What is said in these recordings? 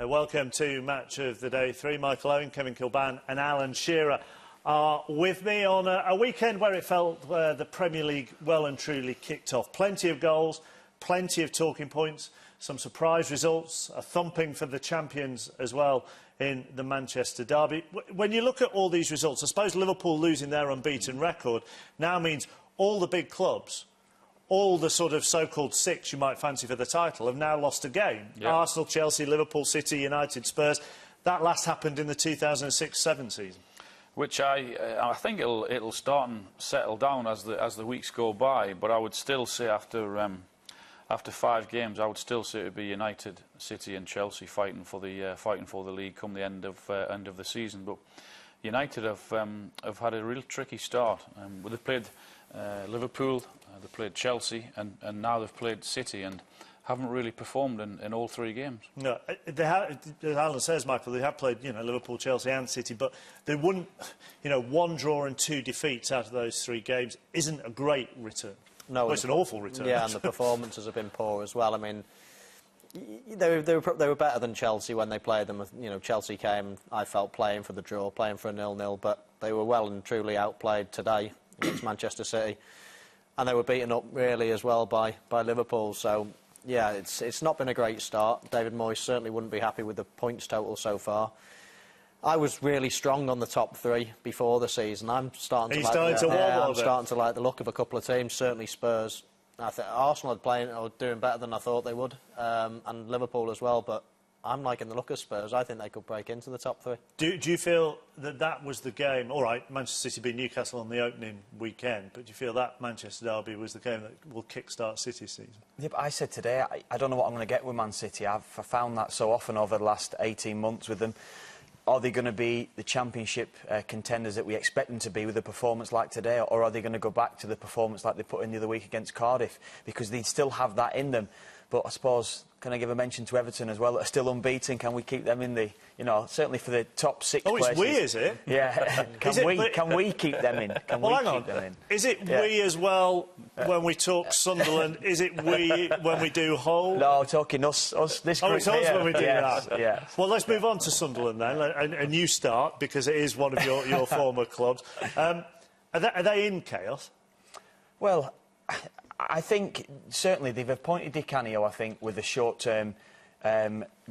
Welcome to Match of the Day 3. Michael Owen, Kevin Kilban and Alan Shearer are with me on a weekend where it felt the Premier League well and truly kicked off. Plenty of goals, plenty of talking points, some surprise results, a thumping for the champions as well in the Manchester derby. When you look at all these results, I suppose Liverpool losing their unbeaten record now means all the big clubs, all the sort of so-called six you might fancy for the title, have now lost a game. Yeah. Arsenal, Chelsea, Liverpool, City, United, Spurs. That last happened in the 2006-07 season. Which I think it'll start and settle down as the weeks go by. But I would still say after 5 games, I would still say it would be United, City, and Chelsea fighting for the league come the end of the season. But United have had a real tricky start. They've played Liverpool, they played Chelsea, and now they've played City, and haven't really performed in all 3 games. No, they have, as Alan says, Michael, they have played, Liverpool, Chelsea and City, but they wouldn't, 1 draw and 2 defeats out of those 3 games isn't a great return. No, well, it's an awful return. Yeah, and the performances have been poor as well. I mean, they were better than Chelsea when they played them. Chelsea came, I felt, playing for the draw, playing for a 0-0, but they were well and truly outplayed today against Manchester City, and they were beaten up really as well by Liverpool. So yeah, it's not been a great start. David Moyes certainly wouldn't be happy with the points total so far. I was really strong on the top 3 before the season. I'm starting to like the look of a couple of teams. Certainly Spurs. I think Arsenal are doing better than I thought they would, and Liverpool as well. But I'm liking the look of Spurs. I think they could break into the top 3. Do you feel that was the game? All right, Manchester City beat Newcastle on the opening weekend, but do you feel that Manchester derby was the game that will kick-start City's season? Yeah, but I said today, I don't know what I'm going to get with Man City. I've found that so often over the last 18 months with them. Are they going to be the championship contenders that we expect them to be with a performance like today, or are they going to go back to the performance like they put in the other week against Cardiff? Because they still have that in them. But I suppose, can I give a mention to Everton as well, that are still unbeaten? Can we keep them in the, certainly for the top 6 places? Oh, it's we, is it? Yeah. Can we keep them in? Them in? Is it we as well when we talk Sunderland? Is it we when we do Hull? No, talking us this group. Oh, it's us when we do that. Yeah. Well, let's move on to Sunderland then, and you start, because it is one of your former clubs. Are they in chaos? Well, I think certainly they've appointed Di Canio, I think, with a short-term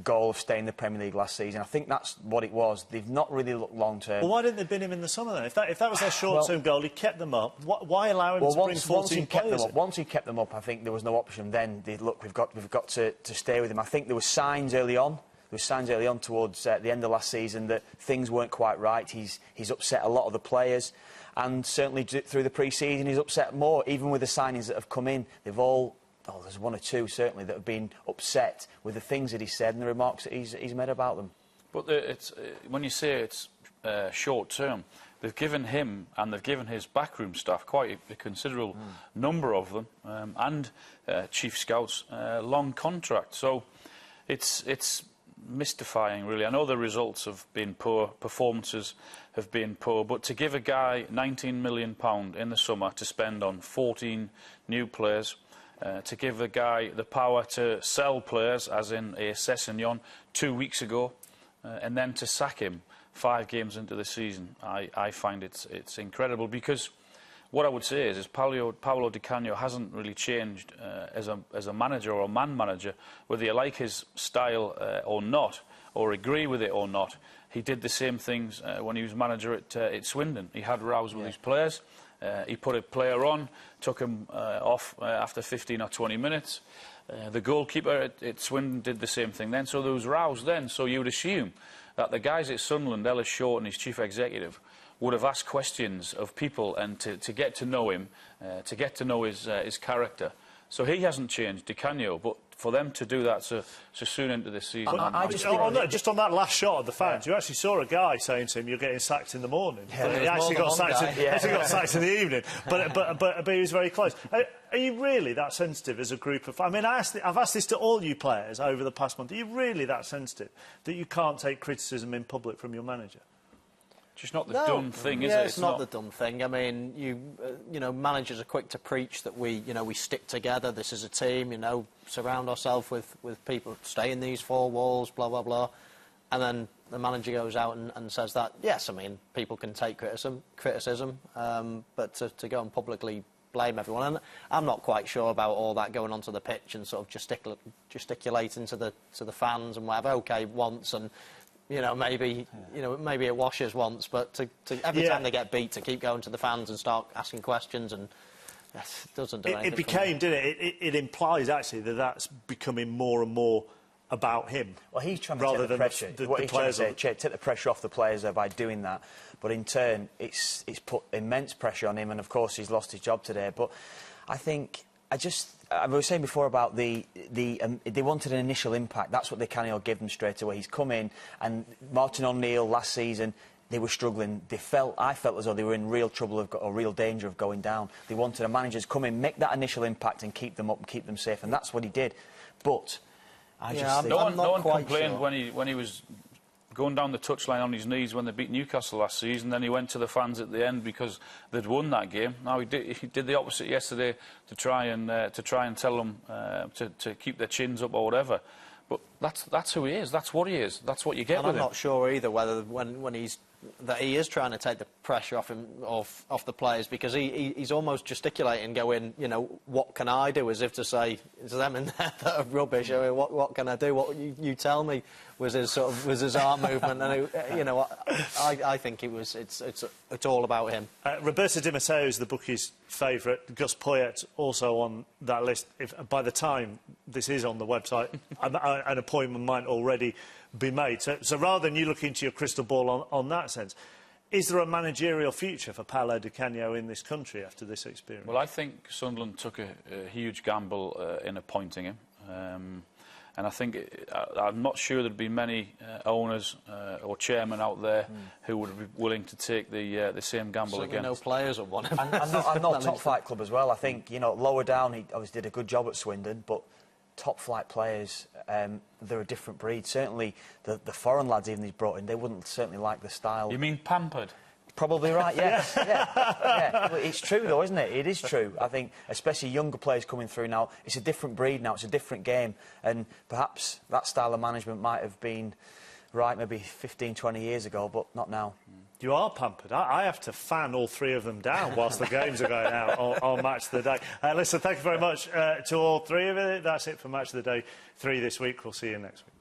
goal of staying in the Premier League last season. I think that's what it was. They've not really looked long-term. Well, why didn't they bin him in the summer then? If that was their short-term goal, he kept them up. Why allow him to bring 14 players in? Once he kept them up, I think there was no option then. Look, we've got to stay with him. I think there were signs early on. There were signs early on towards the end of last season that things weren't quite right. He's upset a lot of the players. And certainly through the pre-season, he's upset more. Even with the signings that have come in, they've all... Oh, there's 1 or 2, certainly, that have been upset with the things that he said and the remarks that he's made about them. But when you say it's short-term, they've given him and they've given his backroom staff, quite a considerable number of them, and chief scouts, long contracts. So it's mystifying, really. I know the results have been poor, performances have been poor, but to give a guy £19 million in the summer to spend on 14 new players, to give a guy the power to sell players, as in a Sessegnon 2 weeks ago, and then to sack him 5 games into the season, I find it's incredible. Because what I would say is Paolo Di Canio hasn't really changed as a manager or a man manager, whether you like his style or not, or agree with it or not. He did the same things when he was manager at Swindon. He had rows with his players. He put a player on, took him off after 15 or 20 minutes. The goalkeeper at Swindon did the same thing then. So there was rows then. So you would assume that the guys at Sunderland, Ellis Short and his chief executive, would have asked questions of people and to get to know him, to get to know his character. So he hasn't changed, Di Canio, but for them to do that so soon into this season... Just on that last shot of the fans, you actually saw a guy saying to him, "You're getting sacked in the morning." Yeah, he actually got sacked in the evening, but he was very close. Are you really that sensitive as a group of... I mean, I've asked this to all you players over the past month. Are you really that sensitive that you can't take criticism in public from your manager? just not the done thing, is yeah, it? it's not the done thing. I mean, you know, managers are quick to preach that we stick together. This is a team. You know, surround ourselves with people, stay in these four walls, blah blah blah. And then the manager goes out and says that. Yes, I mean, people can take criticism, but to go and publicly blame everyone, and I'm not quite sure about all that going onto the pitch and sort of gesticulating to the fans and whatever. Okay, once and. You know, maybe it washes once, but every time they get beat, to keep going to the fans and start asking questions, and it doesn't do anything. It became, didn't it? It implies actually that that's becoming more and more about him. Well, he's trying to rather take the than pressure. What he's trying to say, take the pressure off the players by doing that. But in turn, it's put immense pressure on him, and of course he's lost his job today. But I think I was saying before about they wanted an initial impact. That's what Di Canio gave them straight away. He's come in, and Martin O'Neill last season, they were struggling. I felt as though they were in real trouble or real danger of going down. They wanted a manager to come in, make that initial impact, and keep them up and keep them safe, and that's what he did. But I just think... No one complained when he was going down the touchline on his knees when they beat Newcastle last season. Then he went to the fans at the end because they'd won that game. Now he did the opposite yesterday to try and tell them to keep their chins up or whatever. But that's who he is. That's what he is. That's what you get with him. I'm not sure either whether when he is trying to take the pressure off him off the players, because he's almost gesticulating, going, you know, what can I do, as if to say, it's them in there that are rubbish. I mean, what can I do? What you tell me was his arm movement, and you know, I think it's all about him. Roberto Di Matteo is the bookies' favourite. Gus Poyet also on that list. By the time this is on the website, an appointment might already be made. So rather than you look into your crystal ball on that sense, is there a managerial future for Paolo Di Canio in this country after this experience? Well, I think Sunderland took a huge gamble in appointing him. And I think I'm not sure there'd be many owners or chairmen out there who would be willing to take the same gamble again. No players would want him. And not top flight club as well. I think, you know, lower down he obviously did a good job at Swindon, but top flight players, they're a different breed. Certainly the foreign lads even he's brought in, they wouldn't certainly like the style. You mean pampered? Probably right, yes. yeah. Well, it's true, though, isn't it? It is true. I think, especially younger players coming through now, it's a different breed now, it's a different game, and perhaps that style of management might have been right maybe 15, 20 years ago, but not now. You are pampered. I have to fan all three of them down whilst the games are going out on Match of the Day. Listen, thank you very much to all three of you. That's it for Match of the Day 3 this week. We'll see you next week.